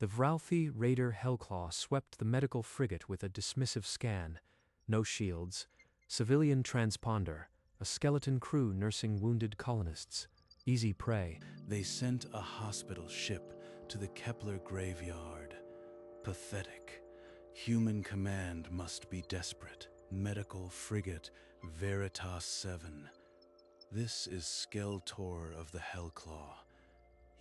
The Vralfi Raider Hellclaw swept the medical frigate with a dismissive scan. No shields, civilian transponder, a skeleton crew nursing wounded colonists. Easy prey. They sent a hospital ship to the Kepler graveyard. Pathetic. Human command must be desperate. Medical frigate Veritas 7. This is Skeletor of the Hellclaw.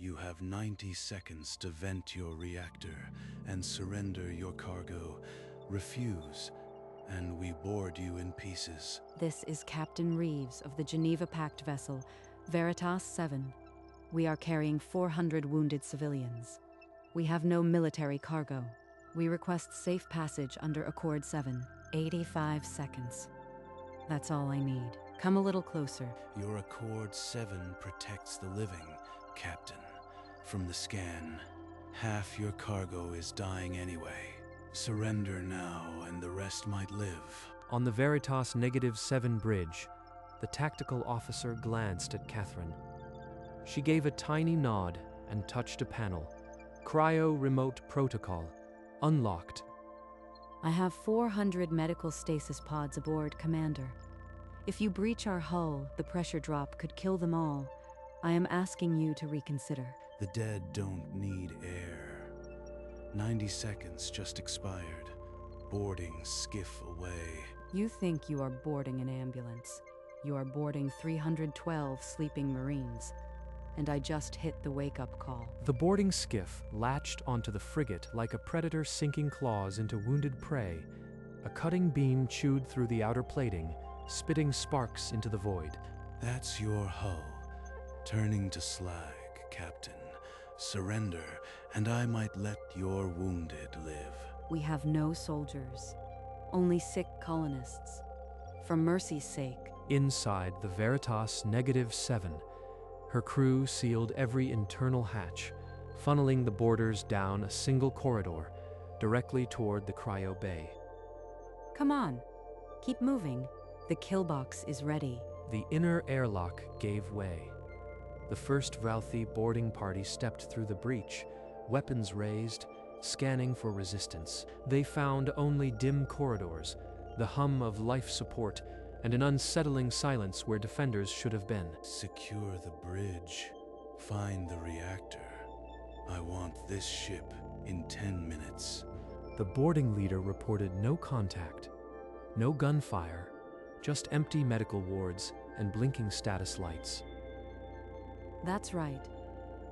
You have 90 seconds to vent your reactor and surrender your cargo. Refuse, and we board you in pieces. This is Captain Reeves of the Geneva Pact vessel, Veritas 7. We are carrying 400 wounded civilians. We have no military cargo. We request safe passage under Accord 7. 85 seconds. That's all I need. Come a little closer. Your Accord 7 protects the living, Captain. From the scan, half your cargo is dying anyway. Surrender now, and the rest might live. On the Veritas -7 bridge, the tactical officer glanced at Catherine. She gave a tiny nod and touched a panel. Cryo remote protocol. Unlocked. I have 400 medical stasis pods aboard, Commander. If you breach our hull, the pressure drop could kill them all. I am asking you to reconsider. The dead don't need air. 90 seconds just expired. Boarding skiff away. You think you are boarding an ambulance. You are boarding 312 sleeping Marines. And I just hit the wake-up call. The boarding skiff latched onto the frigate like a predator sinking claws into wounded prey. A cutting beam chewed through the outer plating, spitting sparks into the void. That's your hull, turning to slag, Captain. Surrender, and I might let your wounded live. We have no soldiers, only sick colonists. For mercy's sake. Inside the Veritas -7, her crew sealed every internal hatch, funneling the boarders down a single corridor, directly toward the cryo bay. Come on, keep moving. The kill box is ready. The inner airlock gave way. The first Vralfi boarding party stepped through the breach, weapons raised, scanning for resistance. They found only dim corridors, the hum of life support, and an unsettling silence where defenders should have been. Secure the bridge. Find the reactor. I want this ship in 10 minutes. The boarding leader reported no contact, no gunfire, just empty medical wards and blinking status lights. That's right.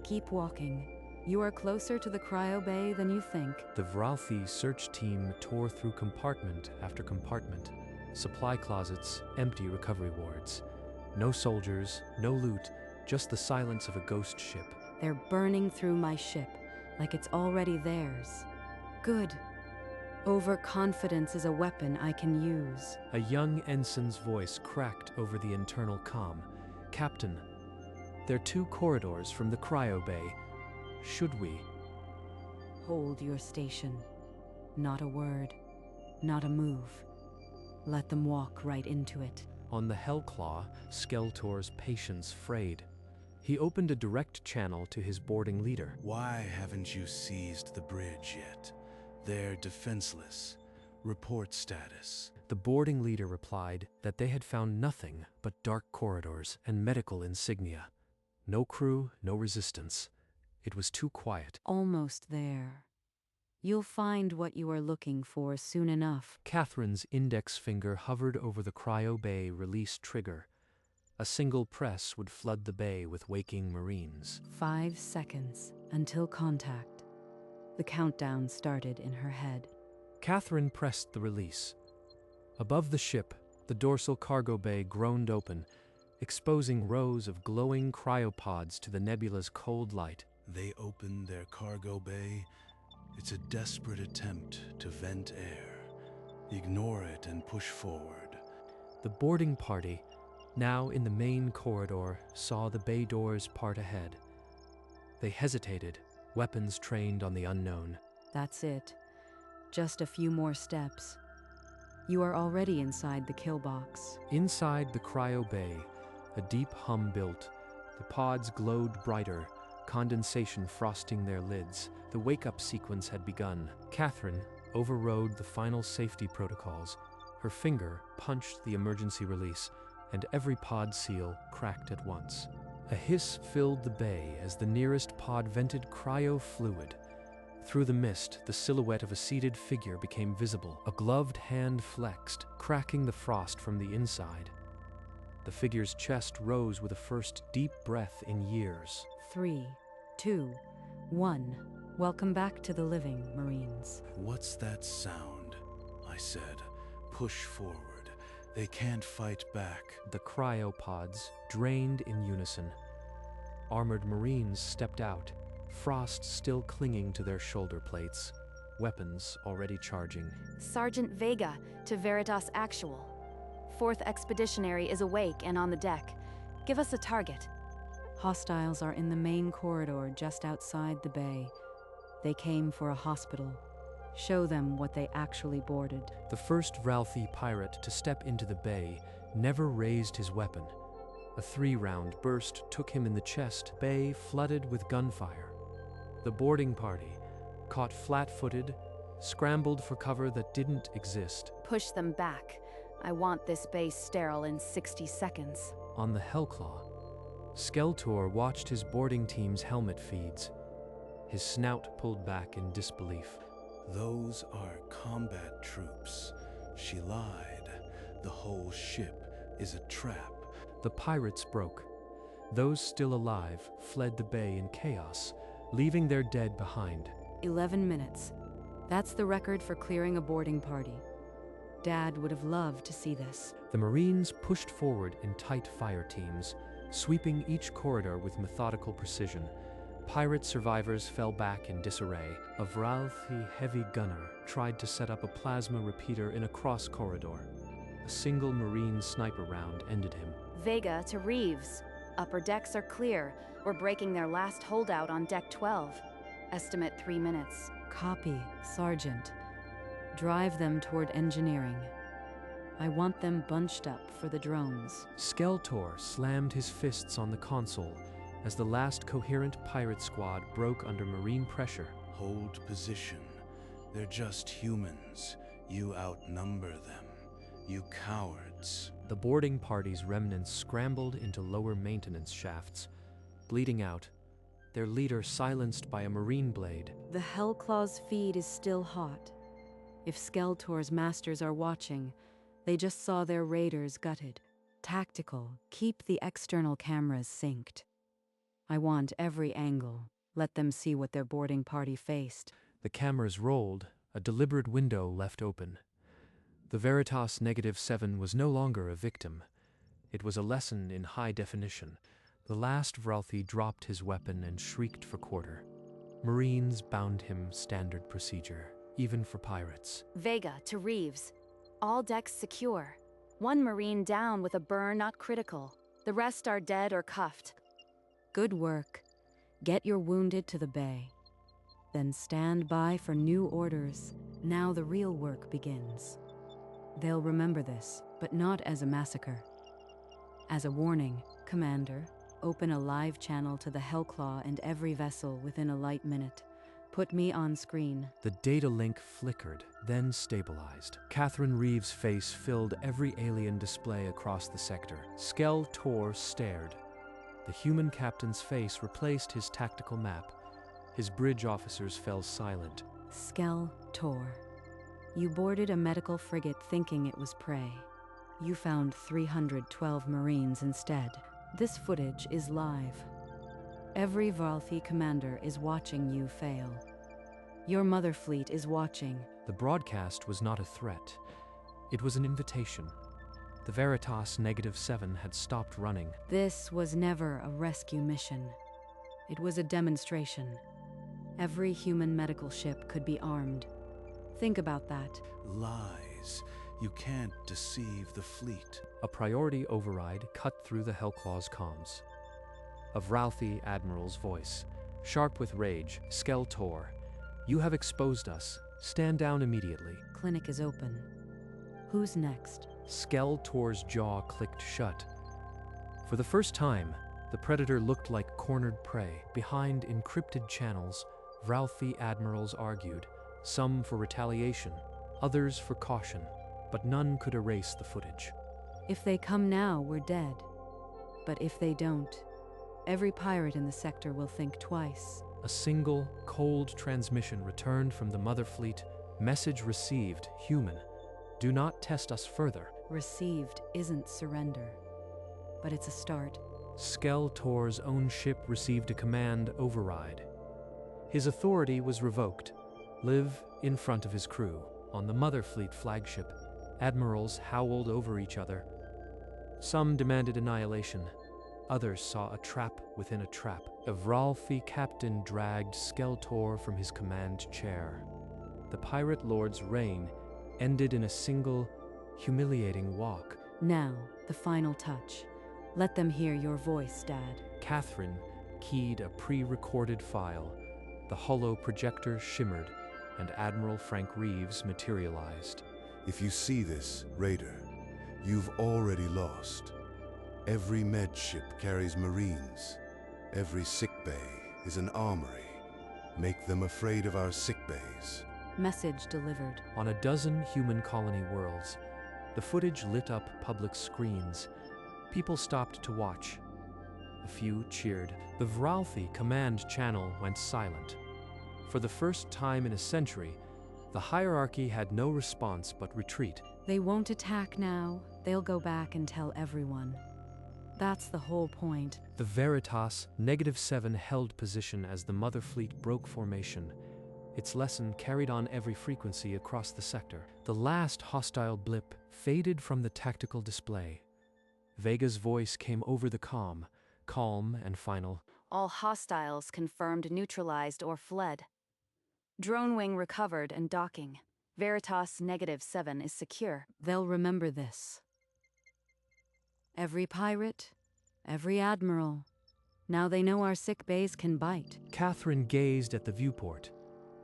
Keep walking. You are closer to the cryo bay than you think. The Vralfi search team tore through compartment after compartment. Supply closets, empty recovery wards. No soldiers, no loot, just the silence of a ghost ship. They're burning through my ship, like it's already theirs. Good. Overconfidence is a weapon I can use. A young ensign's voice cracked over the internal comm. Captain, they're 2 corridors from the cryo bay. Should we? Hold your station. Not a word, not a move. Let them walk right into it. On the Hellclaw, Skeletor's patience frayed. He opened a direct channel to his boarding leader. Why haven't you seized the bridge yet? They're defenseless. Report status. The boarding leader replied that they had found nothing but dark corridors and medical insignia. No crew, no resistance. It was too quiet. Almost there. You'll find what you are looking for soon enough. Catherine's index finger hovered over the cryo bay release trigger. A single press would flood the bay with waking Marines. 5 seconds until contact. The countdown started in her head. Catherine pressed the release. Above the ship, the dorsal cargo bay groaned open, exposing rows of glowing cryopods to the nebula's cold light. They opened their cargo bay. It's a desperate attempt to vent air. Ignore it and push forward. The boarding party, now in the main corridor, saw the bay doors part ahead. They hesitated, weapons trained on the unknown. That's it. Just a few more steps. You are already inside the kill box. Inside the cryo bay, a deep hum built. The pods glowed brighter, condensation frosting their lids. The wake-up sequence had begun. Catherine overrode the final safety protocols. Her finger punched the emergency release, and every pod seal cracked at once. A hiss filled the bay as the nearest pod vented cryo fluid. Through the mist, the silhouette of a seated figure became visible. A gloved hand flexed, cracking the frost from the inside. The figure's chest rose with a first deep breath in years. 3, 2, 1. Welcome back to the living, Marines. What's that sound? I said. Push forward. They can't fight back. The cryopods drained in unison. Armored Marines stepped out, frost still clinging to their shoulder plates, weapons already charging. Sergeant Vega to Veritas Actual. 4th Expeditionary is awake and on the deck. Give us a target. Hostiles are in the main corridor just outside the bay. They came for a hospital. Show them what they actually boarded. The first Ralphie pirate to step into the bay never raised his weapon. A 3-round burst took him in the chest, bay flooded with gunfire. The boarding party, caught flat-footed, scrambled for cover that didn't exist. Push them back. I want this base sterile in 60 seconds. On the Hellclaw, Skeletor watched his boarding team's helmet feeds. His snout pulled back in disbelief. Those are combat troops. She lied. The whole ship is a trap. The pirates broke. Those still alive fled the bay in chaos, leaving their dead behind. 11 minutes. That's the record for clearing a boarding party. Dad would have loved to see this. The Marines pushed forward in tight fire teams, sweeping each corridor with methodical precision. Pirate survivors fell back in disarray. A Vralthi heavy gunner tried to set up a plasma repeater in a cross corridor. A single Marine sniper round ended him. Vega to Reeves. Upper decks are clear. We're breaking their last holdout on deck 12. Estimate 3 minutes. Copy, Sergeant. Drive them toward engineering. I want them bunched up for the drones. Skeletor slammed his fists on the console as the last coherent pirate squad broke under Marine pressure. Hold position. They're just humans. You outnumber them. You cowards. The boarding party's remnants scrambled into lower maintenance shafts, bleeding out, their leader silenced by a Marine blade. The Hellclaw's feed is still hot. If Skeletor's masters are watching, they just saw their raiders gutted. Tactical, keep the external cameras synced. I want every angle. Let them see what their boarding party faced. The cameras rolled, a deliberate window left open. The Veritas -7 was no longer a victim. It was a lesson in high definition. The last Vralthi dropped his weapon and shrieked for quarter. Marines bound him standard procedure, even for pirates. Vega to Reeves. All decks secure. 1 Marine down with a burn not critical. The rest are dead or cuffed. Good work. Get your wounded to the bay. Then stand by for new orders. Now the real work begins. They'll remember this, but not as a massacre. As a warning, Commander, open a live channel to the Hellclaw and every vessel within a light minute. Put me on screen. The data link flickered, then stabilized. Catherine Reeves' face filled every alien display across the sector. Skeletor stared. The human captain's face replaced his tactical map. His bridge officers fell silent. Skeletor. You boarded a medical frigate thinking it was prey. You found 312 Marines instead. This footage is live. Every Vralthi commander is watching you fail. Your mother fleet is watching. The broadcast was not a threat. It was an invitation. The Veritas -7 had stopped running. This was never a rescue mission. It was a demonstration. Every human medical ship could be armed. Think about that. Lies. You can't deceive the fleet. A priority override cut through the Hellclaw's comms. A Vralthi admiral's voice, sharp with rage. Skeletor, you have exposed us. Stand down immediately. Clinic is open. Who's next? Skeletor's jaw clicked shut. For the first time, The predator looked like cornered prey. Behind encrypted channels, Vralthi admirals argued, some for retaliation, others for caution, but none could erase the footage. If they come now, we're dead. But if they don't, every pirate in the sector will think twice. A single, cold transmission returned from the Mother Fleet. Message received, human. Do not test us further. Received isn't surrender, but it's a start. Skeletor's own ship received a command override. His authority was revoked. Live in front of his crew. On the Mother Fleet flagship, admirals howled over each other. Some demanded annihilation. Others saw a trap within a trap. A Vralthi captain dragged Skeletor from his command chair. The pirate lord's reign ended in a single, humiliating walk. Now, the final touch. Let them hear your voice, Dad. Catherine keyed a pre-recorded file. The hollow projector shimmered, and Admiral Frank Reeves materialized. If you see this, Raider, you've already lost. Every med ship carries Marines. Every sickbay is an armory. Make them afraid of our sickbays. Message delivered. On a dozen human colony worlds, the footage lit up public screens. People stopped to watch. A few cheered. The Vralthi command channel went silent. For the first time in a century, the hierarchy had no response but retreat. They won't attack now. They'll go back and tell everyone. That's the whole point. The Veritas -7 held position as the Mother Fleet broke formation. Its lesson carried on every frequency across the sector. The last hostile blip faded from the tactical display. Vega's voice came over the calm and final. All hostiles confirmed neutralized or fled. Drone wing recovered and docking. Veritas -7 is secure. They'll remember this. Every pirate, every admiral. Now they know our sick bays can bite. Catherine gazed at the viewport,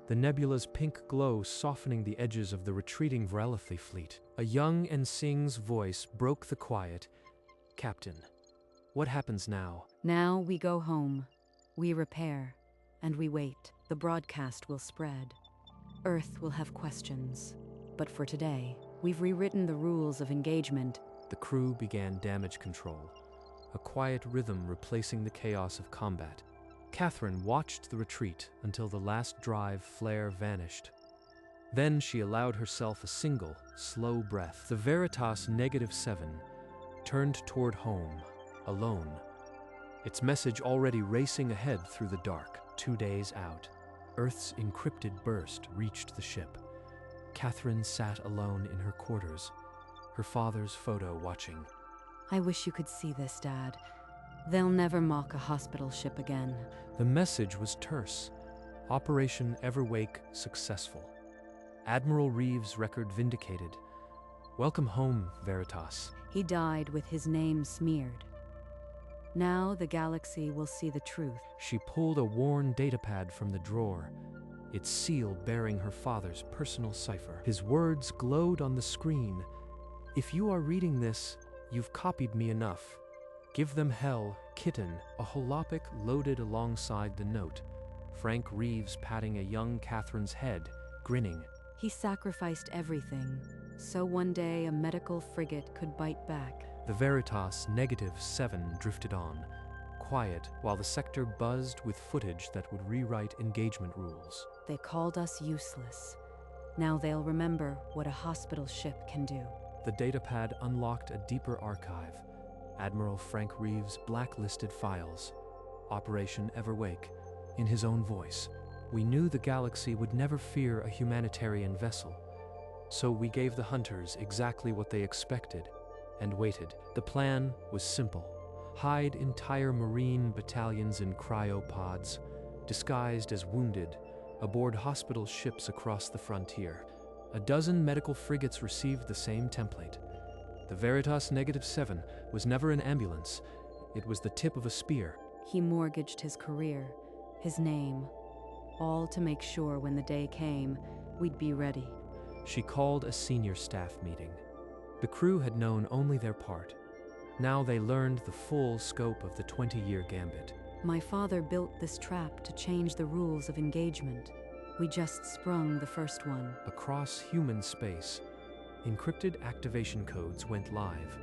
the nebula's pink glow softening the edges of the retreating Vralthi fleet. A young ensign's voice broke the quiet. Captain, what happens now? Now we go home. We repair. And we wait. The broadcast will spread. Earth will have questions. But for today, we've rewritten the rules of engagement. The crew began damage control, a quiet rhythm replacing the chaos of combat. Catherine watched the retreat until the last drive flare vanished. Then she allowed herself a single, slow breath. The Veritas -7 turned toward home, alone. Its message already racing ahead through the dark. 2 days out, Earth's encrypted burst reached the ship. Catherine sat alone in her quarters, her father's photo watching. I wish you could see this, Dad. They'll never mock a hospital ship again. The message was terse. Operation Everwake successful. Admiral Reeves' record vindicated. Welcome home, Veritas. He died with his name smeared. Now the galaxy will see the truth. She pulled a worn datapad from the drawer, its seal bearing her father's personal cipher. His words glowed on the screen. If you are reading this, you've copied me enough. Give them hell, kitten. A holopic loaded alongside the note. Frank Reeves patting a young Catherine's head, grinning. He sacrificed everything, so one day a medical frigate could bite back. The Veritas -7 drifted on, quiet while the sector buzzed with footage that would rewrite engagement rules. They called us useless. Now they'll remember what a hospital ship can do. The datapad unlocked a deeper archive. Admiral Frank Reeves' blacklisted files. Operation Everwake, in his own voice. We knew the galaxy would never fear a humanitarian vessel. So we gave the hunters exactly what they expected, and waited. The plan was simple. Hide entire Marine battalions in cryopods, disguised as wounded, aboard hospital ships across the frontier. A dozen medical frigates received the same template. The Veritas -7 was never an ambulance. It was the tip of a spear. He mortgaged his career, his name, all to make sure when the day came, we'd be ready. She called a senior staff meeting. The crew had known only their part. Now they learned the full scope of the 20-year gambit. My father built this trap to change the rules of engagement. We just sprung the first one. Across human space, encrypted activation codes went live.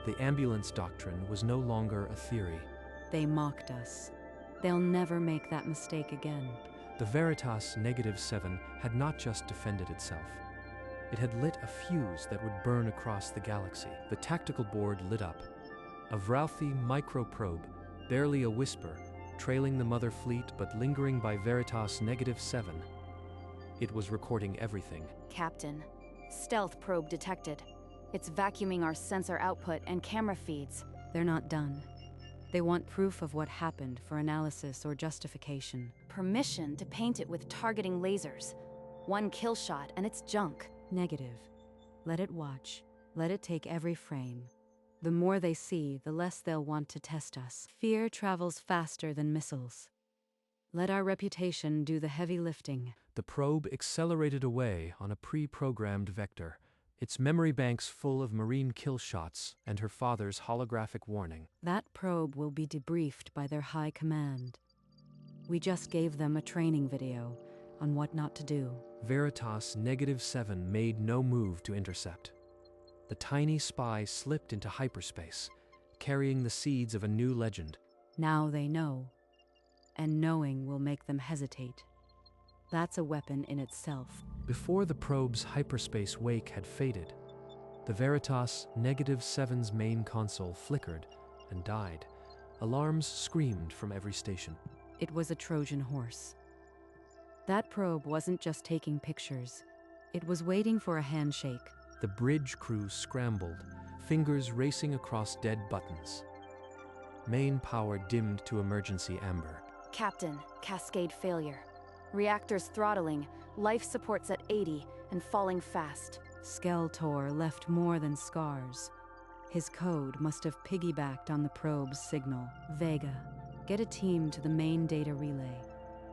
The ambulance doctrine was no longer a theory. They mocked us. They'll never make that mistake again. The Veritas -7 had not just defended itself. It had lit a fuse that would burn across the galaxy. The tactical board lit up. A Vralthi microprobe, barely a whisper, trailing the mother fleet but lingering by Veritas -7. It was recording everything. Captain, stealth probe detected. It's vacuuming our sensor output and camera feeds. They're not done. They want proof of what happened for analysis or justification. Permission to paint it with targeting lasers. One kill shot and it's junk. Negative. Let it watch. Let it take every frame. The more they see, the less they'll want to test us. Fear travels faster than missiles. Let our reputation do the heavy lifting. The probe accelerated away on a pre-programmed vector, its memory banks full of marine kill shots and her father's holographic warning. That probe will be debriefed by their high command. We just gave them a training video on what not to do. Veritas -7 made no move to intercept. The tiny spy slipped into hyperspace, carrying the seeds of a new legend. Now they know, and knowing will make them hesitate. That's a weapon in itself. Before the probe's hyperspace wake had faded, the Veritas -7's main console flickered and died. Alarms screamed from every station. It was a Trojan horse. That probe wasn't just taking pictures. It was waiting for a handshake. The bridge crew scrambled, fingers racing across dead buttons. Main power dimmed to emergency amber. Captain, cascade failure. Reactors throttling, life supports at 80 and falling fast. Skeletor left more than scars. His code must have piggybacked on the probe's signal. Vega, get a team to the main data relay.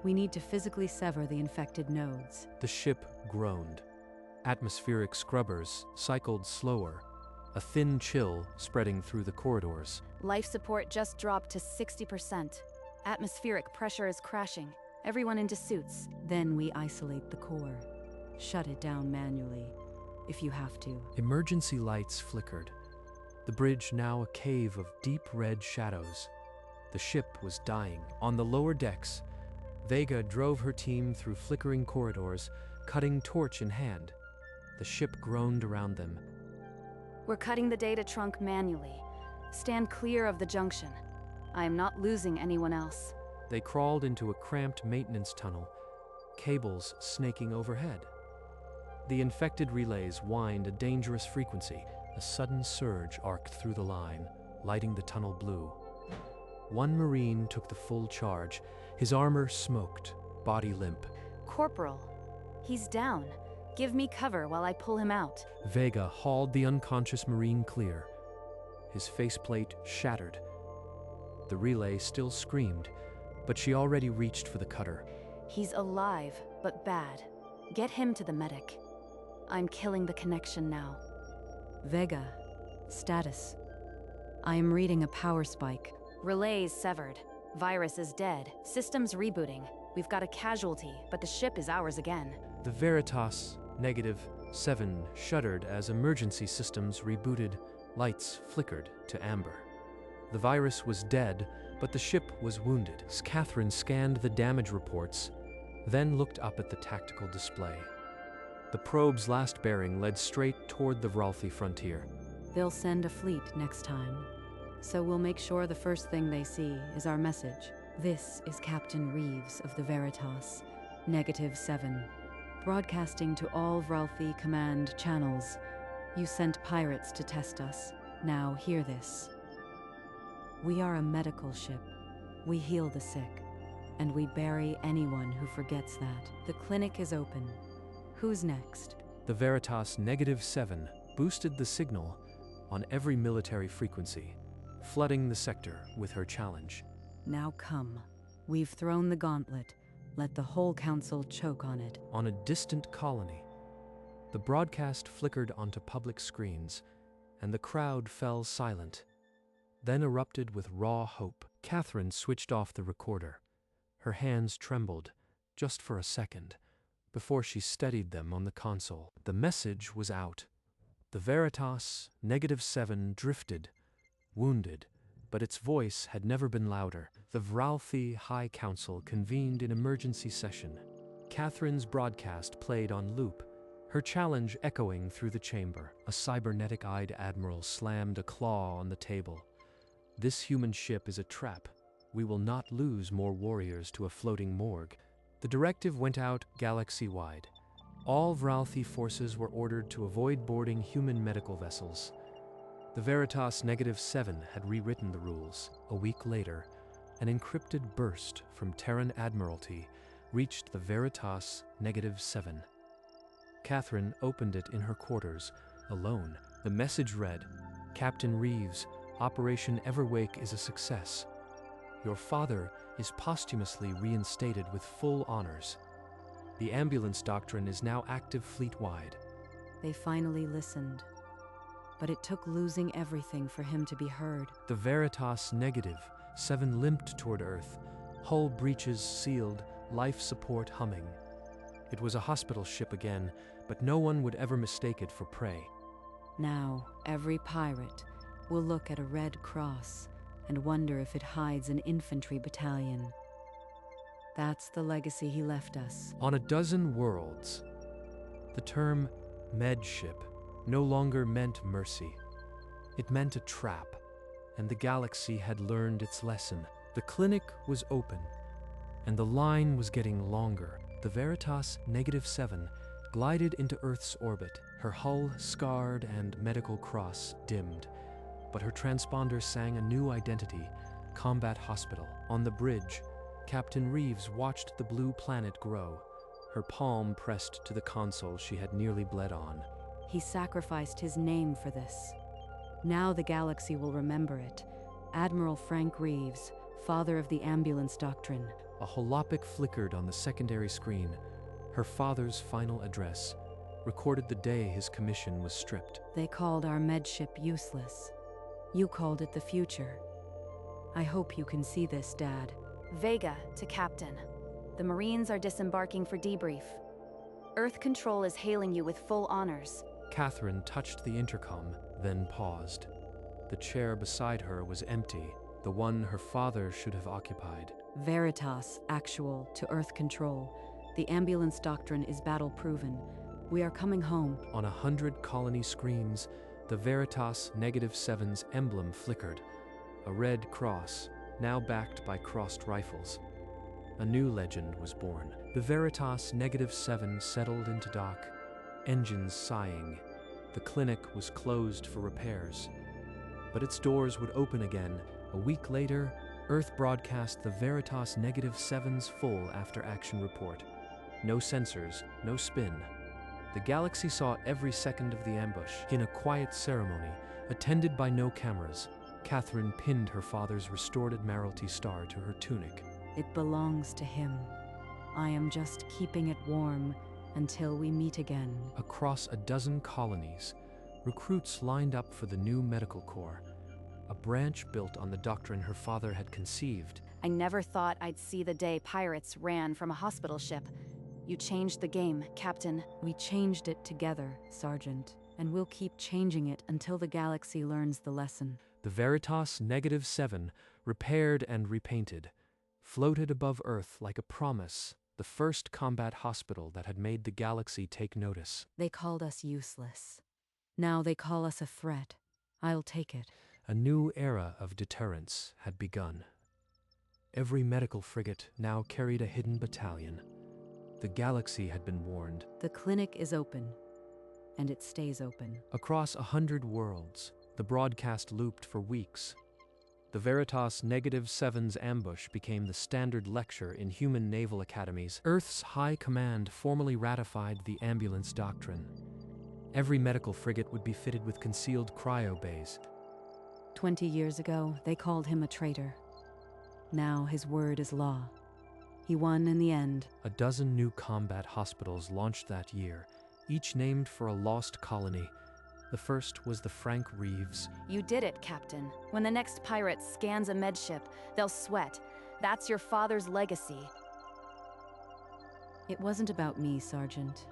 We need to physically sever the infected nodes. The ship groaned. Atmospheric scrubbers cycled slower, a thin chill spreading through the corridors. Life support just dropped to 60%. Atmospheric pressure is crashing. Everyone into suits. Then we isolate the core. Shut it down manually, if you have to. Emergency lights flickered. The bridge now a cave of deep red shadows. The ship was dying. On the lower decks, Vega drove her team through flickering corridors, cutting torch in hand. The ship groaned around them. We're cutting the data trunk manually. Stand clear of the junction. I am not losing anyone else. They crawled into a cramped maintenance tunnel, cables snaking overhead. The infected relays whined a dangerous frequency. A sudden surge arced through the line, lighting the tunnel blue. One Marine took the full charge. His armor smoked, body limp. Corporal, he's down. Give me cover while I pull him out. Vega hauled the unconscious Marine clear. His faceplate shattered. The relay still screamed, but she already reached for the cutter. He's alive, but bad. Get him to the medic. I'm killing the connection now. Vega, status. I am reading a power spike. Relays severed. Virus is dead. Systems rebooting. We've got a casualty, but the ship is ours again. The Veritas -7 shuddered as emergency systems rebooted. Lights flickered to amber. The virus was dead, but the ship was wounded. Catherine scanned the damage reports, then looked up at the tactical display. The probe's last bearing led straight toward the Vralthi frontier. They'll send a fleet next time, so we'll make sure the first thing they see is our message. This is Captain Reeves of the Veritas, -7, broadcasting to all Vralthi command channels. You sent pirates to test us. Now hear this. We are a medical ship. We heal the sick, and we bury anyone who forgets that. The clinic is open. Who's next? The Veritas -7 boosted the signal on every military frequency, flooding the sector with her challenge. Now come. We've thrown the gauntlet. Let the whole council choke on it. On a distant colony, the broadcast flickered onto public screens, and the crowd fell silent. then erupted with raw hope. Catherine switched off the recorder. Her hands trembled, just for a second, before she steadied them on the console. The message was out. The Veritas -7 drifted, wounded, but its voice had never been louder. The Vralthi High Council convened in emergency session. Catherine's broadcast played on loop, her challenge echoing through the chamber. A cybernetic-eyed admiral slammed a claw on the table. "This human ship is a trap. We will not lose more warriors to a floating morgue." The directive went out galaxy-wide. All Vralthi forces were ordered to avoid boarding human medical vessels. The Veritas -7 had rewritten the rules. A week later, an encrypted burst from Terran Admiralty reached the Veritas -7. Catherine opened it in her quarters, alone. The message read, "Captain Reeves, Operation Everwake is a success. Your father is posthumously reinstated with full honors. The ambulance doctrine is now active fleet-wide." They finally listened. But it took losing everything for him to be heard. The Veritas -7 limped toward Earth, hull breaches sealed, life support humming. It was a hospital ship again, but no one would ever mistake it for prey. Now, every pirate will look at a red cross and wonder if it hides an infantry battalion. That's the legacy he left us. On a dozen worlds, the term medship no longer meant mercy. It meant a trap, and the galaxy had learned its lesson. The clinic was open, and the line was getting longer. The Veritas -7 glided into Earth's orbit, her hull scarred and medical cross dimmed. But her transponder sang a new identity, Combat Hospital. On the bridge, Captain Reeves watched the blue planet grow, her palm pressed to the console she had nearly bled on. He sacrificed his name for this. Now the galaxy will remember it. Admiral Frank Reeves, father of the ambulance doctrine. A holopic flickered on the secondary screen. Her father's final address, recorded the day his commission was stripped. They called our medship useless. You called it the future. I hope you can see this, Dad. Vega to Captain. The Marines are disembarking for debrief. Earth Control is hailing you with full honors. Catherine touched the intercom, then paused. The chair beside her was empty, the one her father should have occupied. Veritas, actual to Earth Control. The ambulance doctrine is battle-proven. We are coming home. On 100 colony screens, the Veritas -7's emblem flickered. A red cross, now backed by crossed rifles. A new legend was born. The Veritas -7 settled into dock, engines sighing. The clinic was closed for repairs. But its doors would open again. A week later, Earth broadcast the Veritas -7's full after-action report. No sensors, no spin. The galaxy saw every second of the ambush. In a quiet ceremony, attended by no cameras, Catherine pinned her father's restored Admiralty star to her tunic. It belongs to him. I am just keeping it warm until we meet again. Across a dozen colonies, recruits lined up for the new medical corps, a branch built on the doctrine her father had conceived. I never thought I'd see the day pirates ran from a hospital ship. You changed the game, Captain. We changed it together, Sergeant, and we'll keep changing it until the galaxy learns the lesson. The Veritas -7, repaired and repainted, floated above Earth like a promise, the first combat hospital that had made the galaxy take notice. They called us useless. Now they call us a threat. I'll take it. A new era of deterrence had begun. Every medical frigate now carried a hidden battalion. The galaxy had been warned. The clinic is open, and it stays open. Across 100 worlds, the broadcast looped for weeks. The Veritas -7's ambush became the standard lecture in human naval academies. Earth's High Command formally ratified the ambulance doctrine. Every medical frigate would be fitted with concealed cryo bays. 20 years ago, they called him a traitor. Now his word is law. He won in the end. A dozen new combat hospitals launched that year, each named for a lost colony. The first was the Frank Reeves. You did it, Captain. When the next pirate scans a medship, they'll sweat. That's your father's legacy. It wasn't about me, Sergeant.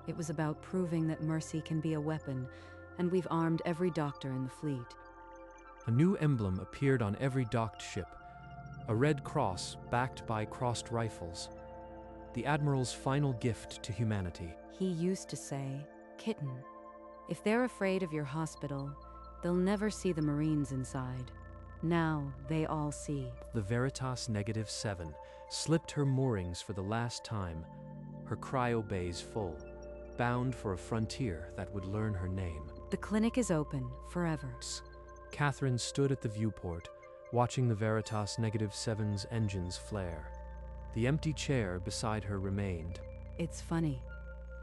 It was about proving that mercy can be a weapon, and we've armed every doctor in the fleet. A new emblem appeared on every docked ship, a red cross backed by crossed rifles, the Admiral's final gift to humanity. He used to say, "Kitten, if they're afraid of your hospital, they'll never see the Marines inside." Now they all see. The Veritas -7 slipped her moorings for the last time, her cryo bays full, bound for a frontier that would learn her name. The clinic is open forever. Catherine stood at the viewport, watching the Veritas -7's engines flare. The empty chair beside her remained. It's funny.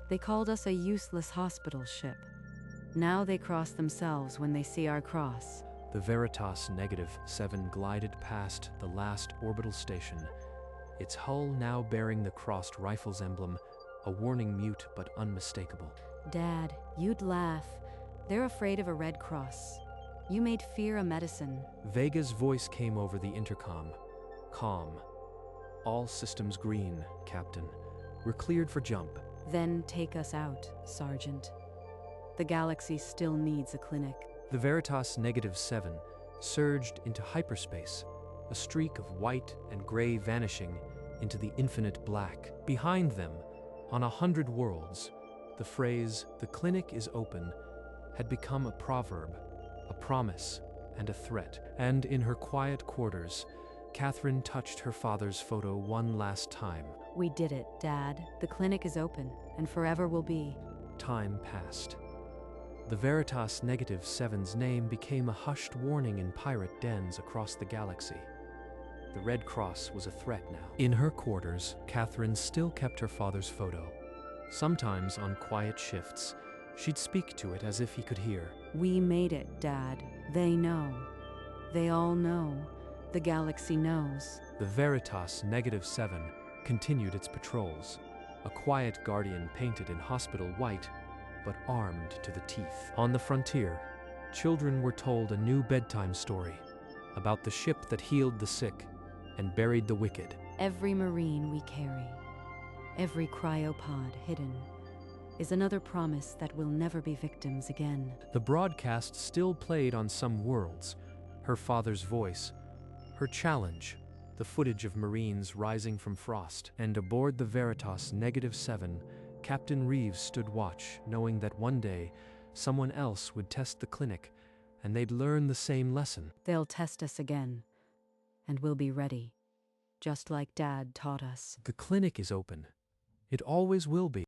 They called us a useless hospital ship. Now they cross themselves when they see our cross. The Veritas -7 glided past the last orbital station, its hull now bearing the crossed rifles emblem, a warning mute but unmistakable. Dad, you'd laugh. They're afraid of a red cross. You made fear a medicine. Vega's voice came over the intercom. Calm. All systems green, Captain. We're cleared for jump. Then take us out, Sergeant. The galaxy still needs a clinic. The Veritas -7 surged into hyperspace, a streak of white and gray vanishing into the infinite black. Behind them, on 100 worlds, the phrase, "the clinic is open," had become a proverb, a promise, and a threat. And in her quiet quarters, Catherine touched her father's photo one last time. We did it, Dad. The clinic is open, and forever will be. Time passed. The Veritas -7's name became a hushed warning in pirate dens across the galaxy. The Red Cross was a threat now. In her quarters, Catherine still kept her father's photo. Sometimes, on quiet shifts, she'd speak to it as if he could hear. We made it, Dad. They know. They all know. The galaxy knows. The Veritas -7 continued its patrols, a quiet guardian painted in hospital white, but armed to the teeth. On the frontier, children were told a new bedtime story about the ship that healed the sick and buried the wicked. Every Marine we carry, every cryopod hidden, is another promise that we'll never be victims again. The broadcast still played on some worlds, her father's voice, her challenge, the footage of Marines rising from frost. And aboard the Veritas -7, Captain Reeves stood watch, knowing that one day someone else would test the clinic, and they'd learn the same lesson. They'll test us again, and we'll be ready, just like Dad taught us. The clinic is open. It always will be.